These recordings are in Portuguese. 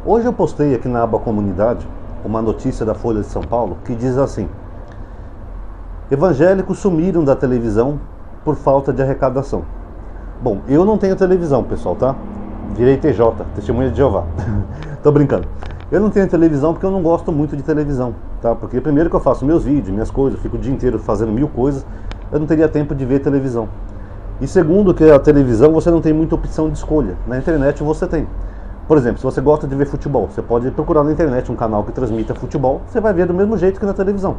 Hoje eu postei aqui na aba Comunidade uma notícia da Folha de São Paulo que diz assim: evangélicos sumiram da televisão por falta de arrecadação. Bom, eu não tenho televisão, pessoal, tá? Virei TJ, Testemunha de Jeová. Tô brincando. Eu não tenho televisão porque eu não gosto muito de televisão, tá? Porque primeiro que eu faço meus vídeos, minhas coisas, eu fico o dia inteiro fazendo mil coisas, eu não teria tempo de ver televisão. E segundo que a televisão você não tem muita opção de escolha. Na internet você tem. Por exemplo, se você gosta de ver futebol, você pode procurar na internet um canal que transmita futebol, você vai ver do mesmo jeito que na televisão.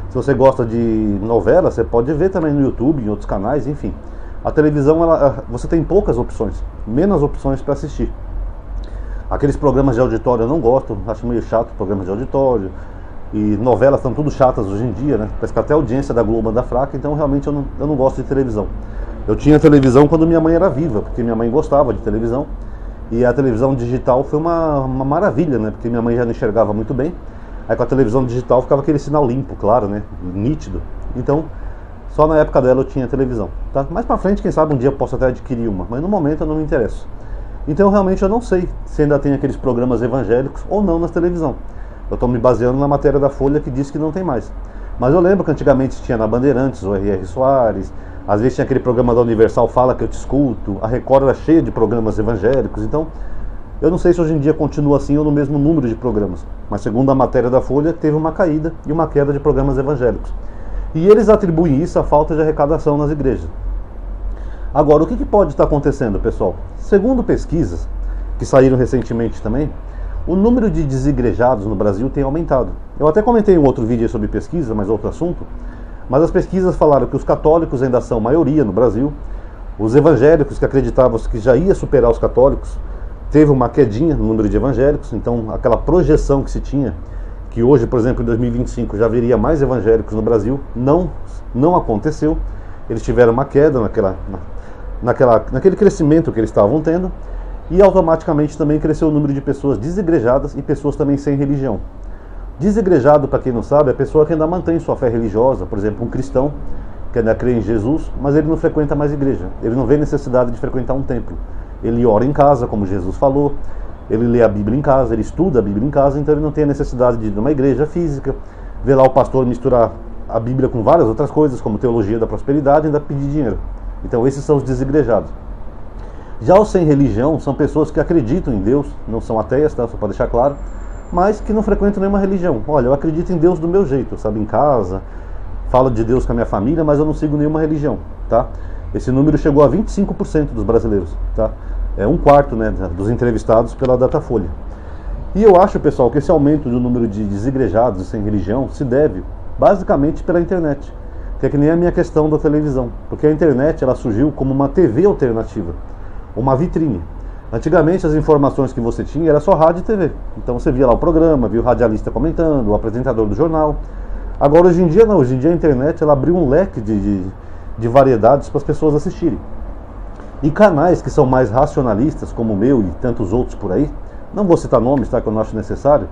Se você gosta de novela, você pode ver também no YouTube, em outros canais, enfim. A televisão, você tem poucas opções, menos opções para assistir. Aqueles programas de auditório eu não gosto, acho meio chato programas de auditório. E novelas estão tudo chatas hoje em dia, né? Parece que até a audiência da Globo anda fraca, então realmente eu não gosto de televisão. Eu tinha televisão quando minha mãe era viva, porque minha mãe gostava de televisão. E a televisão digital foi uma maravilha, né? Porque minha mãe já não enxergava muito bem. Aí com a televisão digital ficava aquele sinal limpo, claro, né? Nítido. Então, só na época dela eu tinha televisão, tá? Mais pra frente, quem sabe um dia eu posso até adquirir uma, mas no momento eu não me interesso. Então realmente eu não sei se ainda tem aqueles programas evangélicos ou não na televisão. Eu estou me baseando na matéria da Folha que diz que não tem mais. Mas eu lembro que antigamente tinha na Bandeirantes, o R.R. Soares, às vezes tinha aquele programa da Universal, Fala Que Eu Te Escuto, a Record era cheia de programas evangélicos, então eu não sei se hoje em dia continua assim ou no mesmo número de programas. Mas segundo a matéria da Folha, teve uma caída e uma queda de programas evangélicos. E eles atribuem isso à falta de arrecadação nas igrejas. Agora, o que pode estar acontecendo, pessoal? Segundo pesquisas que saíram recentemente também, o número de desigrejados no Brasil tem aumentado. Eu até comentei em um outro vídeo sobre pesquisa, mas outro assunto. Mas as pesquisas falaram que os católicos ainda são maioria no Brasil. Os evangélicos que acreditavam que já ia superar os católicos, teve uma quedinha no número de evangélicos. Então aquela projeção que se tinha, que hoje, por exemplo, em 2025 já haveria mais evangélicos no Brasil, não aconteceu. Eles tiveram uma queda naquele crescimento que eles estavam tendo. E automaticamente também cresceu o número de pessoas desigrejadas e pessoas também sem religião. Desigrejado, para quem não sabe, é a pessoa que ainda mantém sua fé religiosa. Por exemplo, um cristão que ainda crê em Jesus, mas ele não frequenta mais igreja. Ele não vê necessidade de frequentar um templo. Ele ora em casa, como Jesus falou. Ele lê a Bíblia em casa, ele estuda a Bíblia em casa, então ele não tem a necessidade de ir numa igreja física, ver lá o pastor misturar a Bíblia com várias outras coisas, como teologia da prosperidade, e ainda pedir dinheiro. Então esses são os desigrejados. Já os sem religião são pessoas que acreditam em Deus, não são ateias, tá? Só para deixar claro, mas que não frequentam nenhuma religião. Olha, eu acredito em Deus do meu jeito, sabe, em casa, falo de Deus com a minha família, mas eu não sigo nenhuma religião, tá? Esse número chegou a 25% dos brasileiros, tá? É um quarto, né, dos entrevistados pela Datafolha. E eu acho, pessoal, que esse aumento do número de desigrejados e sem religião se deve basicamente pela internet, que é que nem a minha questão da televisão, porque a internet ela surgiu como uma TV alternativa, uma vitrine. Antigamente as informações que você tinha era só rádio e TV. Então você via lá o programa, via o radialista comentando, o apresentador do jornal. Agora hoje em dia não, hoje em dia a internet ela abriu um leque de variedades para as pessoas assistirem. E canais que são mais racionalistas, como o meu e tantos outros por aí, não vou citar nomes, tá, que eu não acho necessário,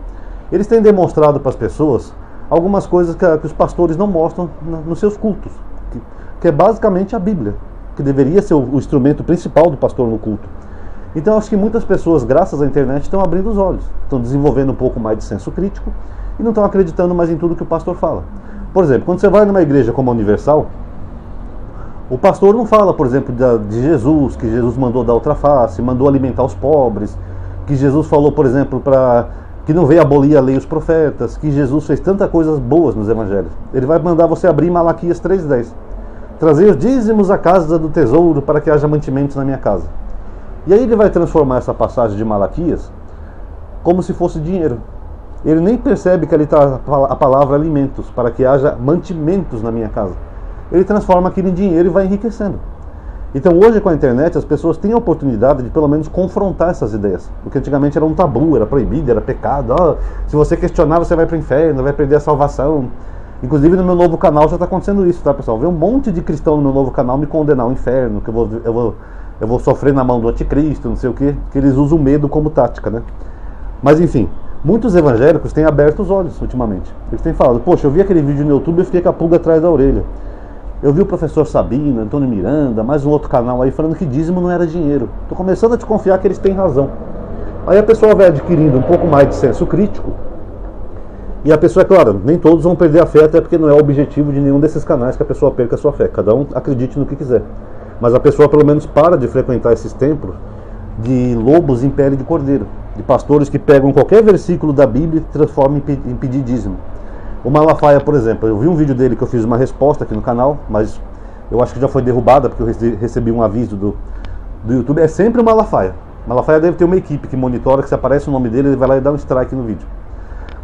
eles têm demonstrado para as pessoas algumas coisas que os pastores não mostram nos seus cultos, que é basicamente a Bíblia, que deveria ser o instrumento principal do pastor no culto. Então acho que muitas pessoas, graças à internet, estão abrindo os olhos, estão desenvolvendo um pouco mais de senso crítico e não estão acreditando mais em tudo que o pastor fala. Por exemplo, quando você vai numa igreja como a Universal, o pastor não fala, por exemplo, de Jesus, que Jesus mandou dar outra face, mandou alimentar os pobres, que Jesus falou, por exemplo, que não veio abolir a lei e os profetas, que Jesus fez tantas coisas boas nos evangelhos. Ele vai mandar você abrir Malaquias 3:10. Trazer os dízimos à casa do tesouro para que haja mantimentos na minha casa. E aí ele vai transformar essa passagem de Malaquias como se fosse dinheiro. Ele nem percebe que ali está a palavra alimentos, para que haja mantimentos na minha casa. Ele transforma aquilo em dinheiro e vai enriquecendo. Então hoje com a internet as pessoas têm a oportunidade de pelo menos confrontar essas ideias. Porque antigamente era um tabu, era proibido, era pecado. Se você questionar você vai para o inferno, vai perder a salvação. Inclusive no meu novo canal já está acontecendo isso, tá, pessoal? Vê um monte de cristão no meu novo canal me condenar ao inferno, que eu vou sofrer na mão do anticristo, não sei o quê, que eles usam o medo como tática, né? Mas enfim, muitos evangélicos têm aberto os olhos ultimamente. Eles têm falado, poxa, eu vi aquele vídeo no YouTube e fiquei com a pulga atrás da orelha. Eu vi o professor Sabino, Antônio Miranda, mais um outro canal aí falando que dízimo não era dinheiro. Estou começando a desconfiar que eles têm razão. Aí a pessoa vai adquirindo um pouco mais de senso crítico. E a pessoa, é claro, nem todos vão perder a fé, até porque não é o objetivo de nenhum desses canais que a pessoa perca a sua fé. Cada um acredite no que quiser. Mas a pessoa pelo menos para de frequentar esses templos de lobos em pele de cordeiro, de pastores que pegam qualquer versículo da Bíblia e transformam em pedir dízimo. O Malafaia, por exemplo, eu vi um vídeo dele que eu fiz uma resposta aqui no canal, mas eu acho que já foi derrubada porque eu recebi um aviso do YouTube. É sempre o Malafaia. O Malafaia deve ter uma equipe que monitora, que se aparece o nome dele, ele vai lá e dá um strike no vídeo.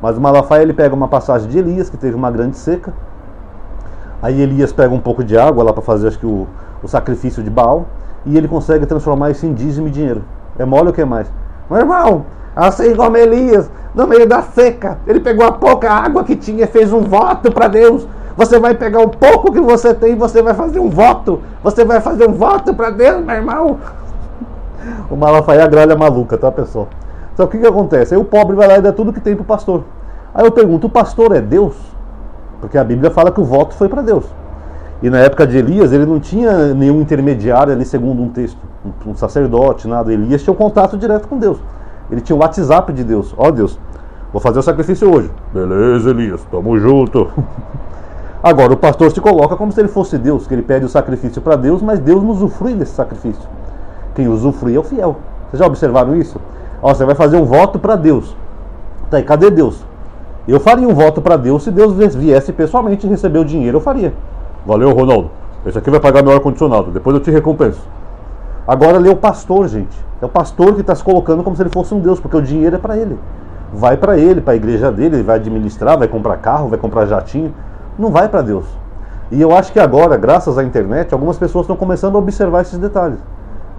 Mas o Malafaia, ele pega uma passagem de Elias, que teve uma grande seca. Aí Elias pega um pouco de água lá para fazer, acho que o sacrifício de Baal, e ele consegue transformar isso em dízimo e dinheiro. É mole ou que é mais? Meu irmão, assim como Elias, no meio da seca, ele pegou a pouca água que tinha e fez um voto para Deus. Você vai pegar o pouco que você tem e você vai fazer um voto. Você vai fazer um voto para Deus, meu irmão. O Malafaia gralha maluca, tá, pessoal? Só que o que acontece? Aí o pobre vai lá e dá tudo que tem pro pastor. Aí eu pergunto, o pastor é Deus? Porque a Bíblia fala que o voto foi para Deus. E na época de Elias, ele não tinha nenhum intermediário ali, segundo um texto, um sacerdote, nada. Elias tinha um contato direto com Deus. Ele tinha o WhatsApp de Deus. Ó Deus, vou fazer o sacrifício hoje. Beleza, Elias, tamo junto. Agora, o pastor se coloca como se ele fosse Deus, que ele pede o sacrifício para Deus, mas Deus não usufrui desse sacrifício. Quem usufrui é o fiel. Vocês já observaram isso? Ó, você vai fazer um voto para Deus. Tá aí, cadê Deus? Eu faria um voto para Deus se Deus viesse pessoalmente receber o dinheiro, eu faria. Valeu, Ronaldo. Esse aqui vai pagar meu ar-condicionado, depois eu te recompenso. Agora lê o pastor, gente. É o pastor que está se colocando como se ele fosse um Deus, porque o dinheiro é para ele. Vai para ele, para a igreja dele, ele vai administrar, vai comprar carro, vai comprar jatinho. Não vai para Deus. E eu acho que agora, graças à internet, algumas pessoas estão começando a observar esses detalhes.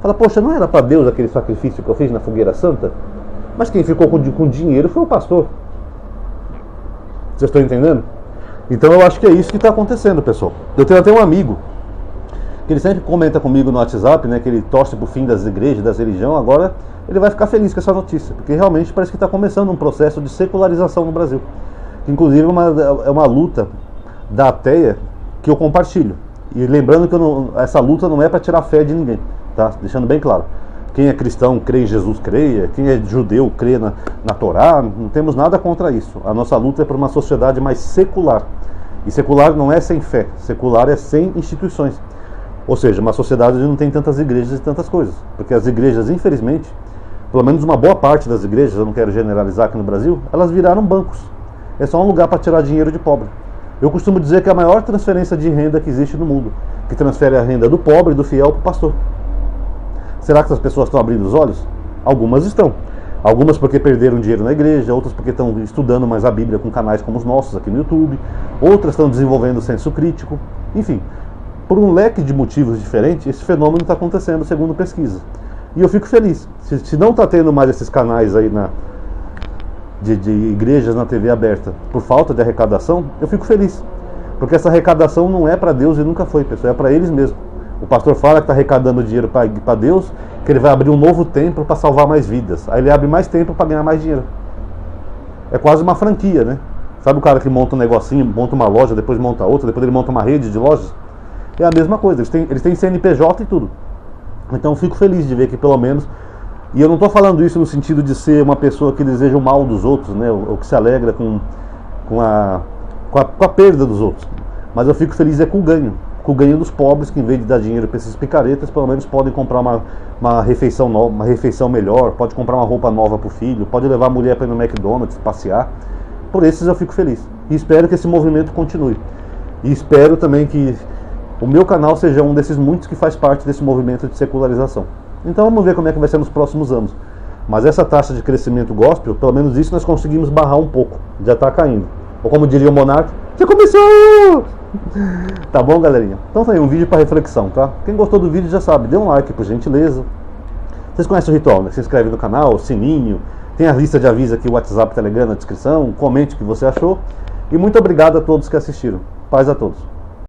Fala, poxa, não era para Deus aquele sacrifício que eu fiz na fogueira santa? Mas quem ficou com dinheiro foi o pastor. Vocês estão entendendo? Então eu acho que é isso que está acontecendo, pessoal. Eu tenho até um amigo que ele sempre comenta comigo no WhatsApp, né, que ele torce pro fim das igrejas, das religiões. Agora ele vai ficar feliz com essa notícia, porque realmente parece que está começando um processo de secularização no Brasil. Inclusive é uma luta da ateia que eu compartilho. E lembrando que essa luta não é para tirar a fé de ninguém, tá? Deixando bem claro. Quem é cristão crê em Jesus, creia. Quem é judeu crê na Torá. Não temos nada contra isso. A nossa luta é por uma sociedade mais secular. E secular não é sem fé. Secular é sem instituições. Ou seja, uma sociedade onde não tem tantas igrejas e tantas coisas. Porque as igrejas, infelizmente, pelo menos uma boa parte das igrejas, eu não quero generalizar aqui no Brasil, elas viraram bancos. É só um lugar para tirar dinheiro de pobre. Eu costumo dizer que é a maior transferência de renda que existe no mundo, que transfere a renda do pobre e do fiel para o pastor. Será que as pessoas estão abrindo os olhos? Algumas estão. Algumas porque perderam dinheiro na igreja, outras porque estão estudando mais a Bíblia com canais como os nossos aqui no YouTube, outras estão desenvolvendo senso crítico. Enfim, por um leque de motivos diferentes, esse fenômeno está acontecendo segundo pesquisa. E eu fico feliz. Se não está tendo mais esses canais aí de igrejas na TV aberta por falta de arrecadação, eu fico feliz. Porque essa arrecadação não é para Deus e nunca foi, pessoal, é para eles mesmos. O pastor fala que está arrecadando dinheiro para Deus, que ele vai abrir um novo templo para salvar mais vidas. Aí ele abre mais templo para ganhar mais dinheiro. É quase uma franquia, né? Sabe o cara que monta um negocinho, monta uma loja, depois monta outra, depois ele monta uma rede de lojas? É a mesma coisa, eles têm CNPJ e tudo. Então eu fico feliz de ver que pelo menos... E eu não estou falando isso no sentido de ser uma pessoa que deseja o mal dos outros, né? Ou que se alegra com a perda dos outros. Mas eu fico feliz com o ganho dos pobres, que em vez de dar dinheiro para esses picaretas, pelo menos podem comprar uma refeição nova, uma refeição melhor, pode comprar uma roupa nova para o filho, pode levar a mulher para ir no McDonald's, passear. Por esses eu fico feliz. E espero que esse movimento continue. E espero também que o meu canal seja um desses muitos que faz parte desse movimento de secularização. Então vamos ver como é que vai ser nos próximos anos. Mas essa taxa de crescimento gospel, pelo menos isso nós conseguimos barrar um pouco. Já está caindo. Ou como diria o Monarca, já começou! Tá bom, galerinha? Então tá aí um vídeo para reflexão, tá? Quem gostou do vídeo já sabe, dê um like por gentileza. Vocês conhecem o ritual, né? Se inscreve no canal, sininho, tem a lista de aviso aqui, o WhatsApp, Telegram na descrição, comente o que você achou. E muito obrigado a todos que assistiram. Paz a todos.